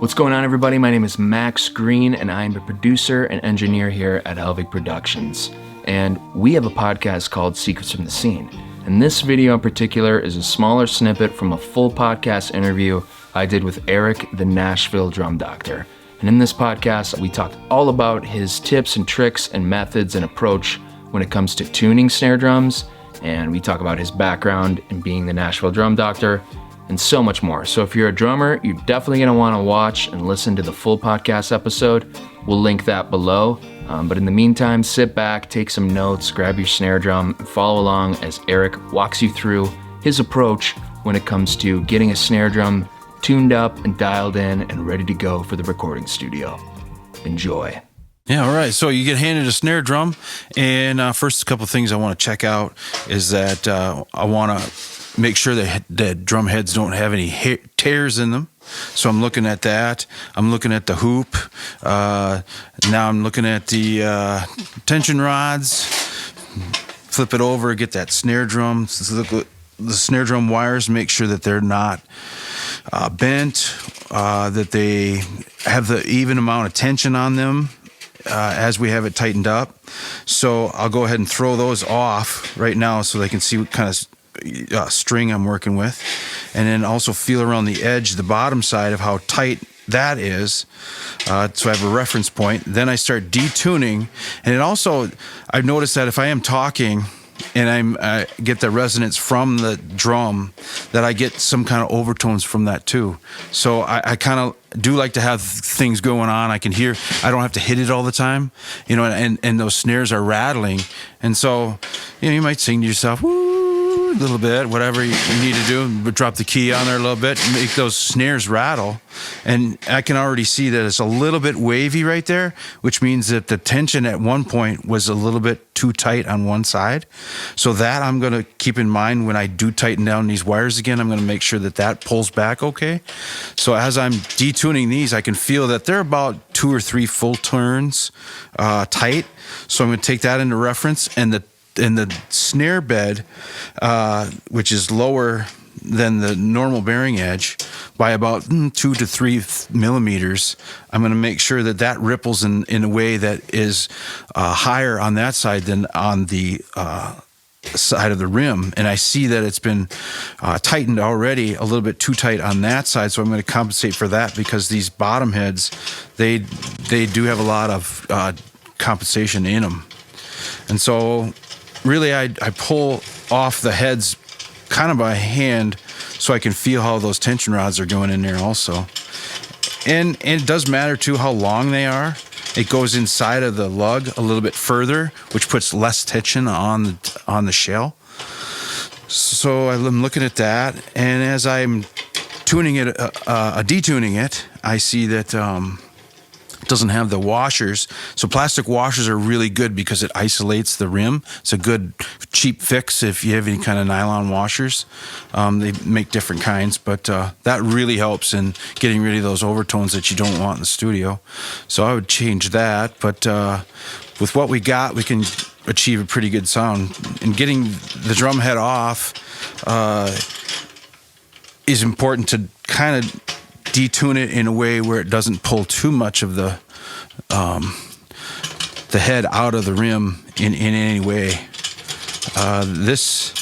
What's going on, everybody? My name is Max Green, and I'm a producer and engineer here at Helvig Productions. And we have a podcast called Secrets from the Scene. And this video in particular is a smaller snippet from a full podcast interview I did with Eric, the Nashville Drum Doctor. And in this podcast, we talked all about his tips and tricks and methods and approach when it comes to tuning snare drums. And we talk about his background in being the Nashville Drum Doctor, and so much more. So if you're a drummer, you're definitely going to want to watch and listen to the full podcast episode. We'll link that below. But in the meantime, sit back, take some notes, grab your snare drum, and follow along as Eric walks you through his approach when it comes to getting a snare drum tuned up and dialed in and ready to go for the recording studio. Enjoy. Yeah, all right. So you get handed a snare drum, and first couple of things I want to check out is that I want to make sure that the drum heads don't have any tears in them. So I'm looking at that. I'm looking at the hoop. Now I'm looking at the tension rods. Flip it over, get that snare drum. Look at the snare drum wires, make sure that they're not bent, that they have the even amount of tension on them as we have it tightened up. So I'll go ahead and throw those off right now so they can see what kind of string I'm working with, and then also feel around the edge, the bottom side of how tight that is, so I have a reference point. Then I start detuning, and it also, I've noticed that if I am talking and I get the resonance from the drum, that I get some kind of overtones from that too. So I kind of do like to have things going on. I can hear, I don't have to hit it all the time, you know, and those snares are rattling. And so, you know, you might sing to yourself, woo, a little bit, whatever you need to do, but drop the key on there a little bit, make those snares rattle. And I can already see that it's a little bit wavy right there, which means that the tension at one point was a little bit too tight on one side. So that I'm going to keep in mind when I do tighten down these wires again. I'm going to make sure that that pulls back okay. So as I'm detuning these, I can feel that they're about 2 or 3 full turns tight. So I'm going to take that into reference, and the snare bed, which is lower than the normal bearing edge by about 2 to 3 millimeters, I'm going to make sure that that ripples in a way that is higher on that side than on the side of the rim. And I see that it's been tightened already a little bit too tight on that side, so I'm going to compensate for that, because these bottom heads, they do have a lot of compensation in them. And so really I pull off the heads kind of by hand so I can feel how those tension rods are going in there also. And it does matter too how long they are. It goes inside of the lug a little bit further, which puts less tension on the shell. So I'm looking at that, and as I'm tuning it, detuning it, I see that it doesn't have the washers. So plastic washers are really good because it isolates the rim. It's a good cheap fix if you have any kind of nylon washers. They make different kinds, but that really helps in getting rid of those overtones that you don't want in the studio. So I would change that, but with what we got, we can achieve a pretty good sound. And getting the drum head off is important to kind of detune it in a way where it doesn't pull too much of the head out of the rim in any way. This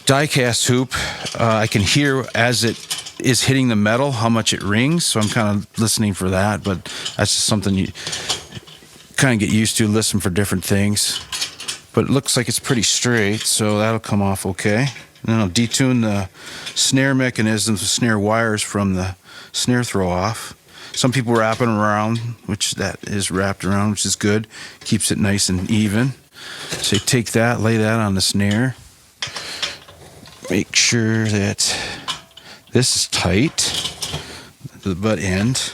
die-cast hoop, I can hear as it is hitting the metal how much it rings, so I'm kind of listening for that, but that's just something you kind of get used to, listen for different things. But it looks like it's pretty straight, so that'll come off okay. And then I'll detune the snare mechanisms, the snare wires from the snare throw off. Some people wrap it around, which that is wrapped around, which is good. Keeps it nice and even. So you take that, lay that on the snare. Make sure that this is tight, the butt end.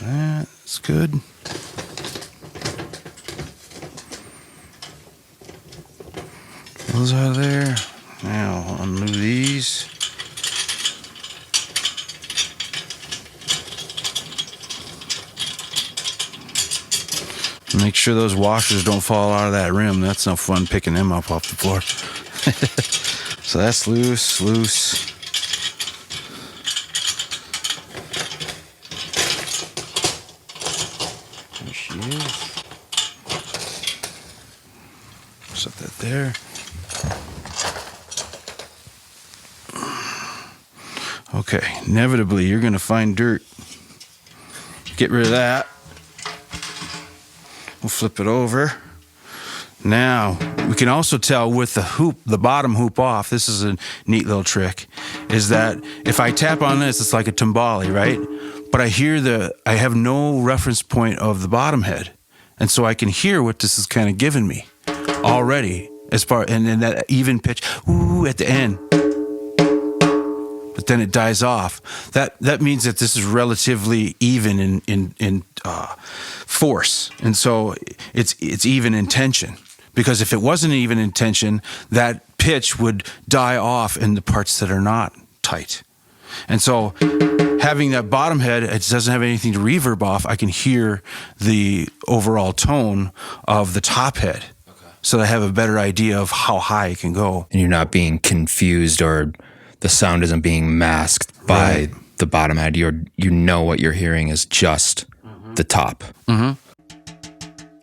That's good. Those out of there. Now I'll undo these. Make sure those washers don't fall out of that rim. That's no fun picking them up off the floor. So that's loose. There she is. Set that there. Okay, inevitably you're going to find dirt. Get rid of that. We'll flip it over. Now, we can also tell with the hoop, the bottom hoop off, this is a neat little trick, is that if I tap on this, it's like a timbale, right? But I have no reference point of the bottom head. And so I can hear what this is kind of giving me already, and then that even pitch, ooh, at the end. But then it dies off. That means that this is relatively even in force, and so it's even in tension. Because if it wasn't even in tension, that pitch would die off in the parts that are not tight. And so having that bottom head, it doesn't have anything to reverb off. I can hear the overall tone of the top head, so I have a better idea of how high it can go. And you're not being confused, or the sound isn't being masked by the bottom head. You know what you're hearing is just the top. Mm-hmm.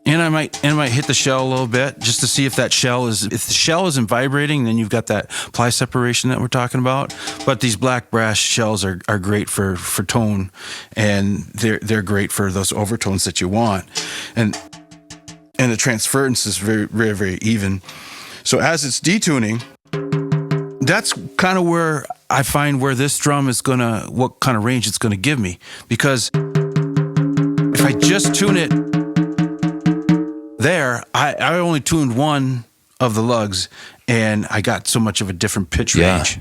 And I might hit the shell a little bit just to see if the shell isn't vibrating, then you've got that ply separation that we're talking about. But these black brass shells are great for tone, and they're great for those overtones that you want. And the transference is very, very, very even. So as it's detuning, that's kind of where I find where this drum is what kind of range it's gonna give me. Because if I just tune it there, I only tuned one of the lugs, and I got so much of a different pitch range.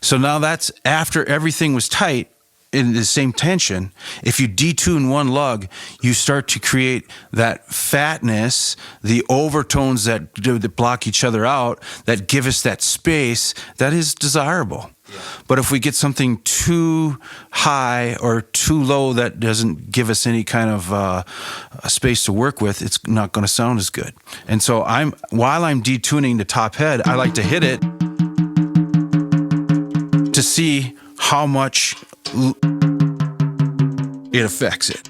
So now that's after everything was tight in the same tension. If you detune one lug, you start to create that fatness, the overtones that block each other out, that give us that space that is desirable. But if we get something too high or too low that doesn't give us any kind of a space to work with, it's not going to sound as good. And so while I'm detuning the top head, I like to hit it to see how much it affects it.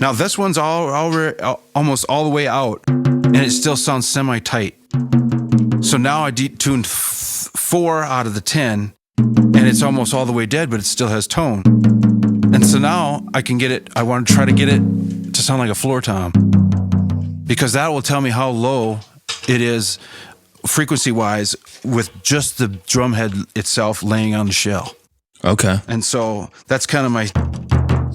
Now this one's almost all the way out, and it still sounds semi-tight. So now I detuned 4 out of the 10, and it's almost all the way dead, but it still has tone. And so now I want to try to get it to sound like a floor tom, because that will tell me how low it is frequency-wise with just the drum head itself laying on the shell. Okay. And so that's kind of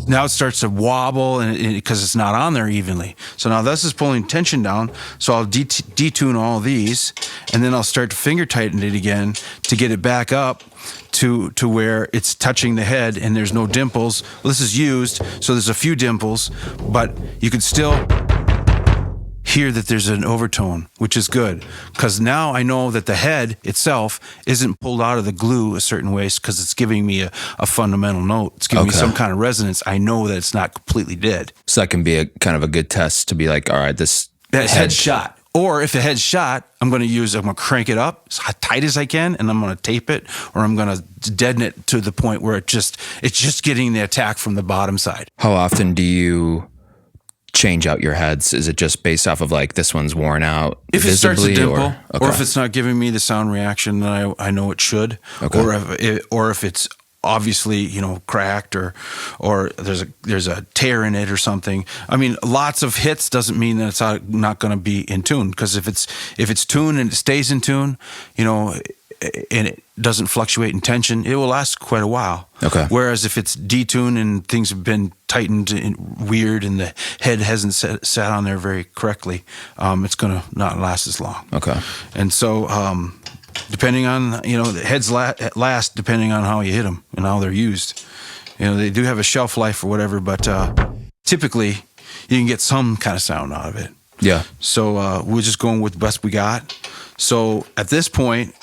now it starts to wobble, and because it's not on there evenly. So now this is pulling tension down. So I'll detune all these, and then I'll start to finger tighten it again to get it back up to where it's touching the head and there's no dimples. Well, this is used, so there's a few dimples, but you can still hear that there's an overtone, which is good, because now I know that the head itself isn't pulled out of the glue a certain way, because it's giving me a fundamental note. It's giving me some kind of resonance. I know that it's not completely dead. So that can be a kind of a good test to be like, all right, this head's shot. Or if the head's shot, I'm going to crank it up as tight as I can, and I'm going to tape it, or I'm going to deaden it to the point where it's just getting the attack from the bottom side. How often do you change out your heads? Is it just based off of like this one's worn out? If it starts to dimple, or if it's not giving me the sound reaction that I know it should, or if it's obviously cracked or there's a tear in it or something. I mean, lots of hits doesn't mean that it's not going to be in tune, because if it's tuned and it stays in tune, and it doesn't fluctuate in tension, it will last quite a while. Okay. Whereas if it's detuned and things have been tightened and weird and the head hasn't sat on there very correctly, it's going to not last as long. Okay. And so depending on, the heads last depending on how you hit them and how they're used. They do have a shelf life or whatever, but typically you can get some kind of sound out of it. Yeah. So we're just going with the best we got. So at this point,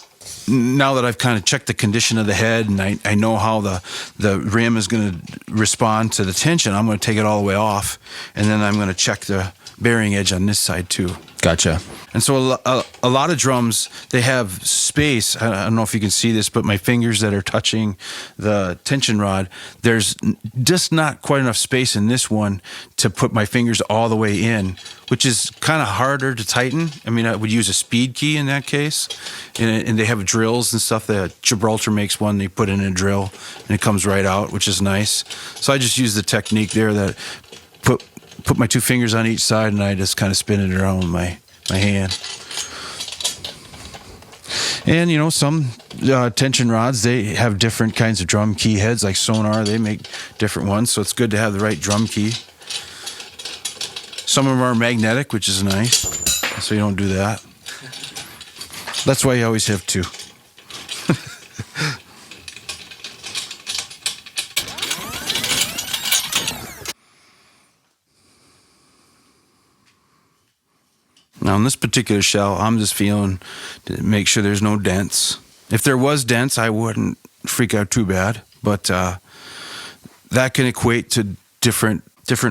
now that I've kind of checked the condition of the head and I know how the rim is going to respond to the tension, I'm going to take it all the way off, and then I'm going to check the bearing edge on this side too. Gotcha. And so a lot of drums, they have space. I don't know if you can see this, but my fingers that are touching the tension rod, there's just not quite enough space in this one to put my fingers all the way in, which is kind of harder to tighten. I mean, I would use a speed key in that case. And they have drills and stuff. Gibraltar makes one, they put in a drill, and it comes right out, which is nice. So I just use the technique there that put my two fingers on each side, and I just kind of spin it around with my hand. And, you know, some tension rods, they have different kinds of drum key heads, like Sonar. They make different ones, so it's good to have the right drum key. Some of them are magnetic, which is nice, so you don't do that. That's why you always have two. Now, on this particular shell, I'm just feeling to make sure there's no dents. If there was dents, I wouldn't freak out too bad, but that can equate to different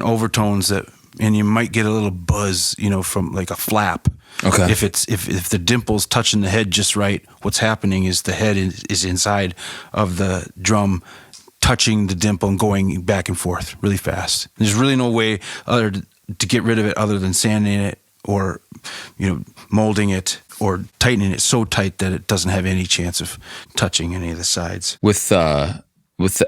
overtones and you might get a little buzz, you know, from like a flap. Okay. If the dimple's touching the head just right, what's happening is the head is inside of the drum, touching the dimple and going back and forth really fast. There's really no way to get rid of it other than sanding it, or, you know, molding it or tightening it so tight that it doesn't have any chance of touching any of the sides. With the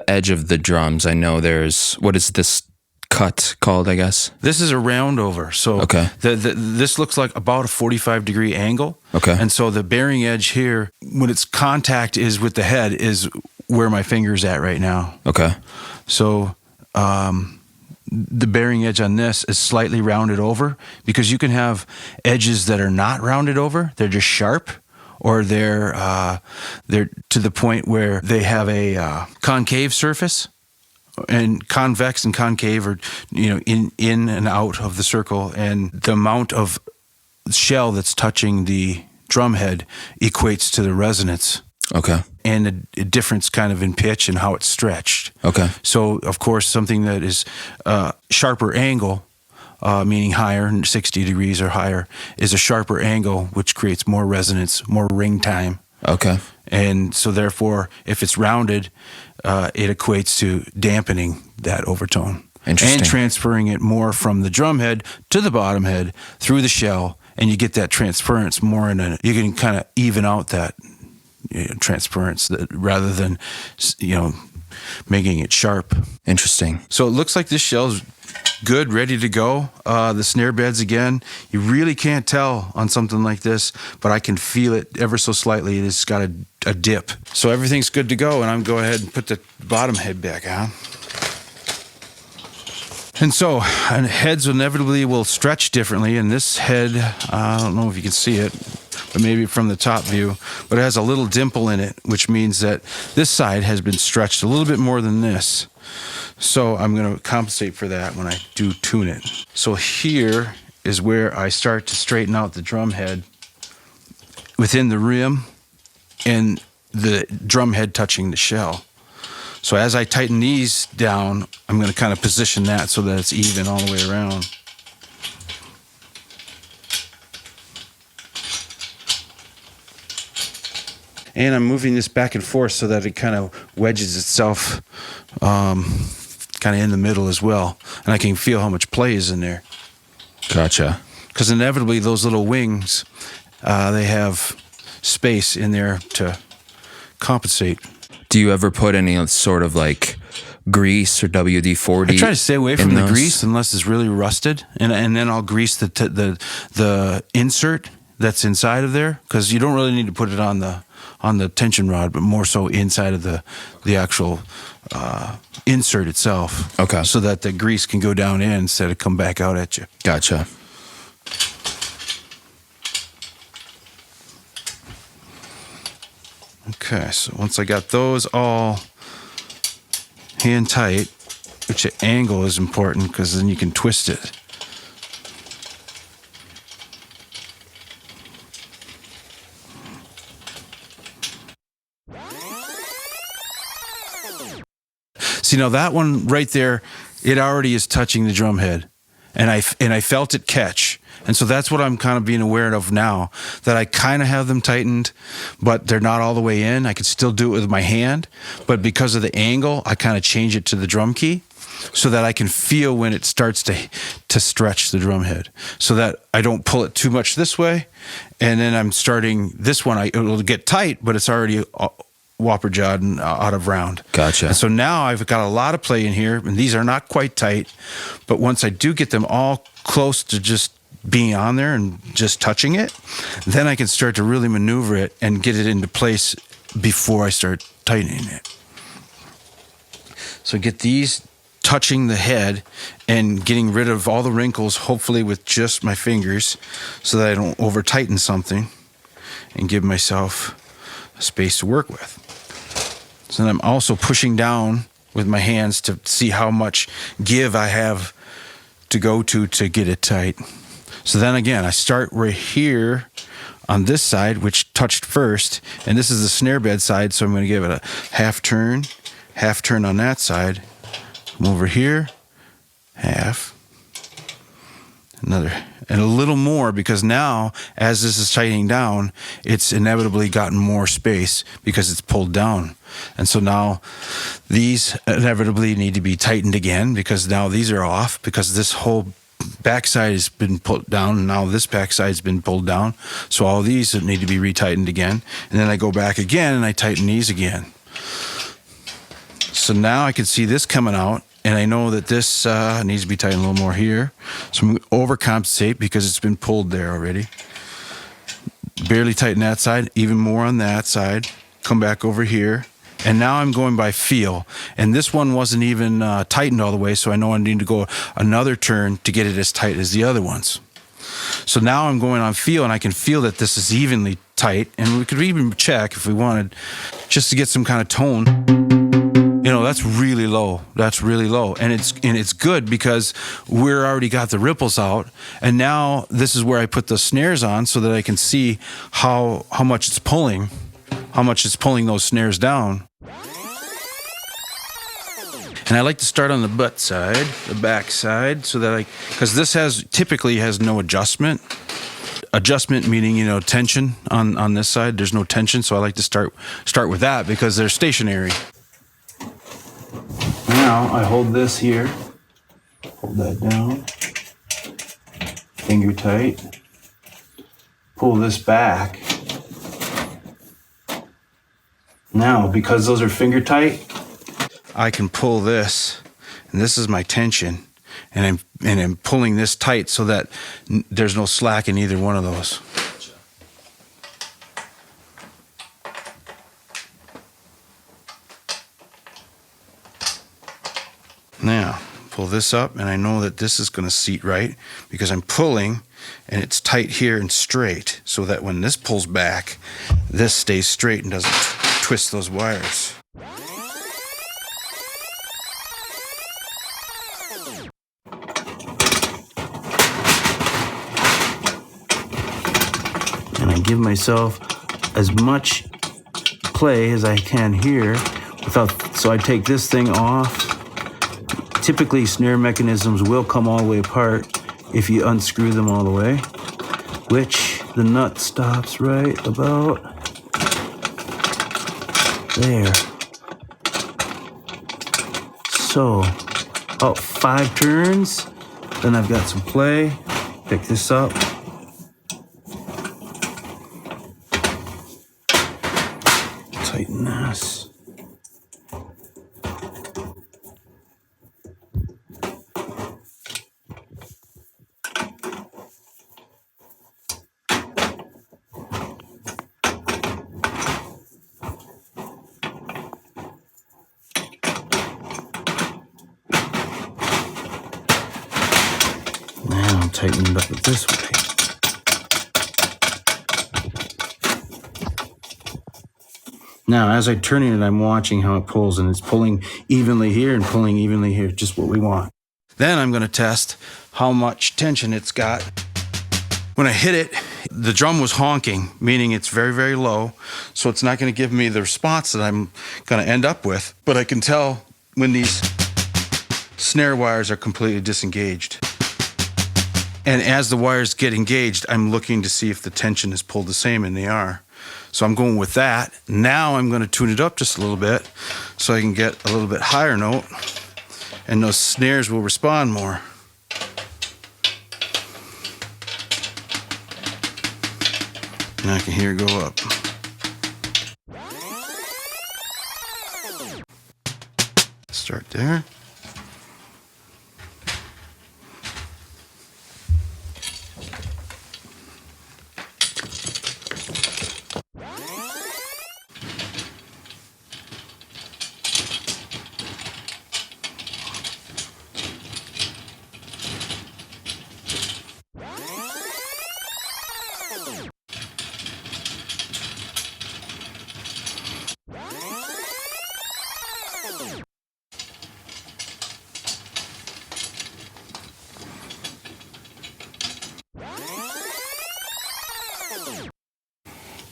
edge of the drums, I know there's, what is this cut called, I guess? This is a round over. So okay. This looks like about a 45-degree angle. Okay. And so the bearing edge here, when its contact is with the head, is where my finger's at right now. Okay. So the bearing edge on this is slightly rounded over, because you can have edges that are not rounded over. They're just sharp, or they're to the point where they have a concave surface. And convex and concave are, you know, in and out of the circle, and the amount of shell that's touching the drum head equates to the resonance. Okay. And a difference kind of in pitch and how it's stretched. Okay. So, of course, something that is sharper angle, meaning higher, 60 degrees or higher, is a sharper angle, which creates more resonance, more ring time. Okay. And so, therefore, if it's rounded, it equates to dampening that overtone. Interesting. And transferring it more from the drum head to the bottom head through the shell, and you get that transference more you can kind of even out that, you know, transference rather than, you know, making it sharp. Interesting. So it looks like this shell's good, ready to go. The snare beds, again, you really can't tell on something like this, but I can feel it ever so slightly. It's got a dip. So everything's good to go, and I'm going to go ahead and put the bottom head back on. And so heads inevitably will stretch differently, and this head, I don't know if you can see it, but maybe from the top view, but it has a little dimple in it, which means that this side has been stretched a little bit more than this. So I'm going to compensate for that when I do tune it. So here is where I start to straighten out the drum head within the rim and the drum head touching the shell. So as I tighten these down, I'm going to kind of position that so that it's even all the way around. And I'm moving this back and forth so that it kind of wedges itself kind of in the middle as well. And I can feel how much play is in there. Gotcha. Because inevitably those little wings, they have space in there to compensate. Do you ever put any sort of like grease or WD-40? I try to stay away from the grease unless it's really rusted. And then I'll grease the insert that's inside of there, because you don't really need to put it on the tension rod, but more so inside of the actual insert itself. Okay. So that the grease can go down in instead of come back out at you. Gotcha. Okay, so once I got those all hand tight, which angle is important because then you can twist it. See, now that one right there, it already is touching the drum head, and I felt it catch. And so that's what I'm kind of being aware of now, that I kind of have them tightened, but they're not all the way in. I could still do it with my hand, but because of the angle, I kind of change it to the drum key so that I can feel when it starts to stretch the drum head, so that I don't pull it too much this way. And then I'm starting this one, it'll get tight, but it's already whopper jawed and out of round. Gotcha. And so now I've got a lot of play in here, and these are not quite tight, but once I do get them all close to just being on there and just touching it, then I can start to really maneuver it and get it into place before I start tightening it. So get these touching the head and getting rid of all the wrinkles, hopefully with just my fingers, so that I don't over tighten something and give myself a space to work with. So then I'm also pushing down with my hands to see how much give I have to go to get it tight. So then again, I start right here on this side, which touched first, and this is the snare bed side, so I'm going to give it a half turn on that side. Come over here, half, another, and a little more, because now, as this is tightening down, it's inevitably gotten more space because it's pulled down. And so now these inevitably need to be tightened again, because now these are off, because this whole backside has been pulled down, and now this backside has been pulled down. So all these need to be retightened again. And then I go back again and I tighten these again. So now I can see this coming out, and I know that this needs to be tightened a little more here. So I'm going to overcompensate because it's been pulled there already. Barely tighten that side, even more on that side. Come back over here. And now I'm going by feel. And this one wasn't even tightened all the way, so I know I need to go another turn to get it as tight as the other ones. So now I'm going on feel, and I can feel that this is evenly tight. And we could even check if we wanted, just to get some kind of tone. You know, that's really low. That's really low. And it's good because we're already got the ripples out. And now this is where I put the snares on so that I can see how much it's pulling. How much it's pulling those snares down. And I like to start on the butt side, the back side, so that because this typically has no adjustment. Adjustment meaning, tension on this side. There's no tension, so I like to start with that because they're stationary. Now I hold this here, hold that down, finger tight, pull this back. Now, because those are finger tight, I can pull this, and this is my tension, and I'm pulling this tight so that there's no slack in either one of those. Now, pull this up, and I know that this is going to seat right because I'm pulling, and it's tight here and straight, so that when this pulls back, this stays straight and doesn't twist those wires. And I give myself as much play as I can here so I take this thing off. Typically snare mechanisms will come all the way apart if you unscrew them all the way, which the nut stops right about there. So, about 5 turns, then I've got some play. Pick this up. Tighten this. Tighten it up this way. Now, as I'm turning it, I'm watching how it pulls, and it's pulling evenly here and pulling evenly here, just what we want. Then I'm going to test how much tension it's got. When I hit it, the drum was honking, meaning it's very, very low, so it's not going to give me the response that I'm going to end up with, but I can tell when these snare wires are completely disengaged. And as the wires get engaged, I'm looking to see if the tension is pulled the same, and they are. So I'm going with that. Now I'm going to tune it up just a little bit so I can get a little bit higher note, and those snares will respond more. And I can hear it go up. Start there.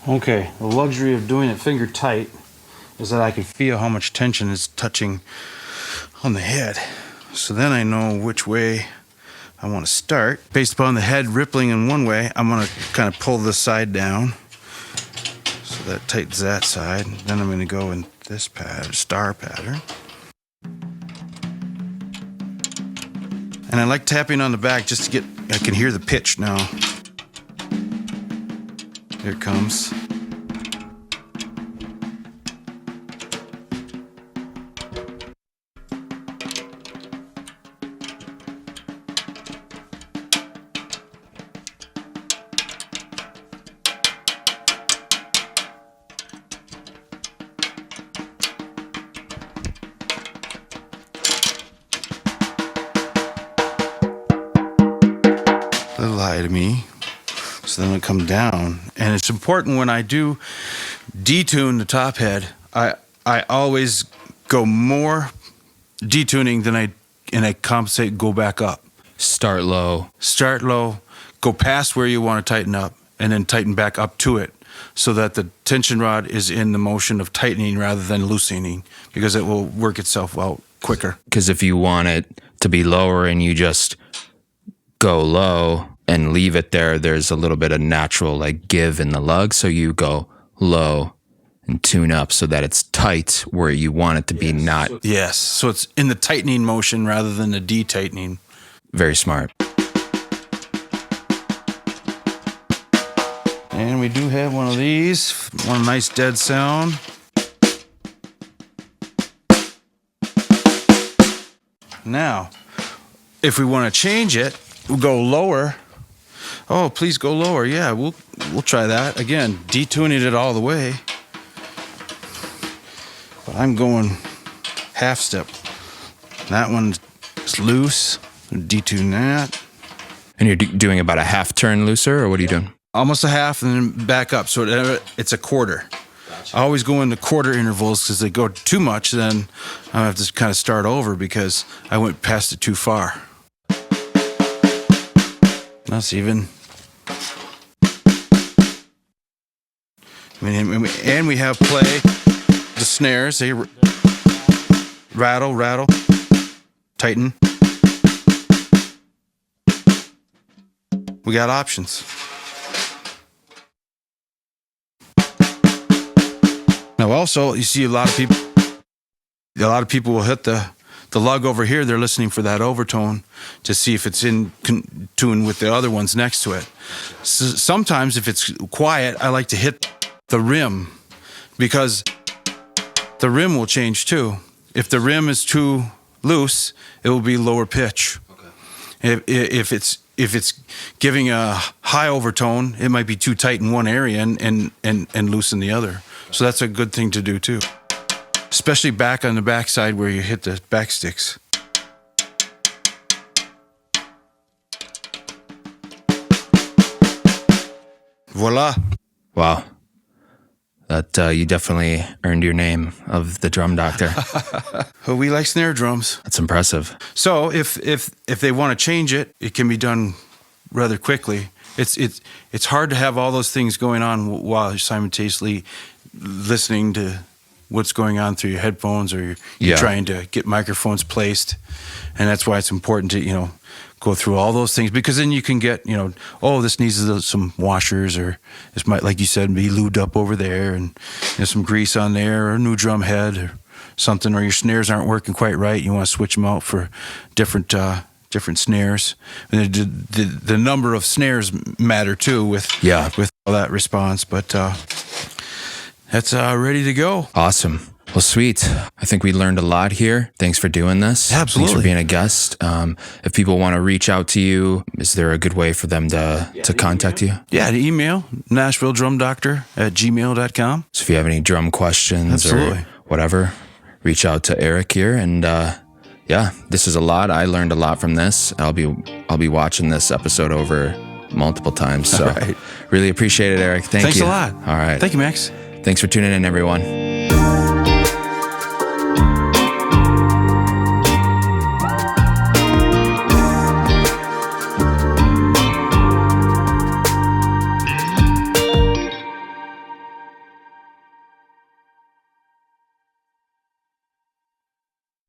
Okay, the luxury of doing it finger tight is that I can feel how much tension is touching on the head. So then I know which way I want to start. Based upon the head rippling in one way, I'm going to kind of pull this side down. So that tightens that side. Then I'm going to go in this pattern, star pattern. And I like tapping on the back just to get, I can hear the pitch now. Here it comes. Little high to me. So then it'll come down. And it's important when I do detune the top head, I always go more detuning than I compensate, go back up. Start low. Start low, go past where you want to tighten up, and then tighten back up to it so that the tension rod is in the motion of tightening rather than loosening, because it will work itself out quicker. Because if you want it to be lower and you just go low and leave it there, there's a little bit of natural like give in the lug. So you go low and tune up so that it's tight where you want it to be, not. Yes, so it's in the tightening motion rather than the detightening. Very smart. And we do have one of these, one nice dead sound. Now, if we want to change it, we'll go lower. Oh, please go lower. Yeah, we'll try that. Again, detuning it all the way. But I'm going half step. That one's loose. Detune that. And you're doing about a half turn looser, or what are you doing? Almost a half and then back up. So it's a quarter. Gotcha. I always go into quarter intervals because they go too much, then I have to kind of start over because I went past it too far. That's even. And we have play, the snares, they rattle, rattle, tighten. We got options. Now also, you see a lot of people will hit the lug over here. They're listening for that overtone to see if it's in tune with the other ones next to it. So sometimes if it's quiet, I like to hit the rim, because the rim will change too. If the rim is too loose, it will be lower pitch. Okay. If it's giving a high overtone, it might be too tight in one area and loose in the other. So that's a good thing to do too. Especially back on the backside where you hit the back sticks. Voila. Wow. That you definitely earned your name of the Drum Doctor. Well, we like snare drums. That's impressive. So if they want to change it, it can be done rather quickly. It's hard to have all those things going on while you're simultaneously listening to what's going on through your headphones, or you're Yeah. trying to get microphones placed. And that's why it's important to, go through all those things, because then you can get, oh, this needs some washers, or this might, like you said, be lubed up over there, and some grease on there, or a new drum head or something, or your snares aren't working quite right. You want to switch them out for different snares. And the number of snares matter too with all that response. But that's ready to go. Awesome. Well, sweet. I think we learned a lot here. Thanks for doing this. Absolutely. Thanks for being a guest. If people want to reach out to you, is there a good way for them to contact you? Yeah, the email, NashvilleDrumDoctor@gmail.com. So if you have any drum questions Absolutely. or whatever, reach out to Eric here. And this is a lot. I learned a lot from this. I'll be watching this episode over multiple times. So All right. really appreciate it, Eric. Thanks a lot. All right. Thank you, Max. Thanks for tuning in, everyone.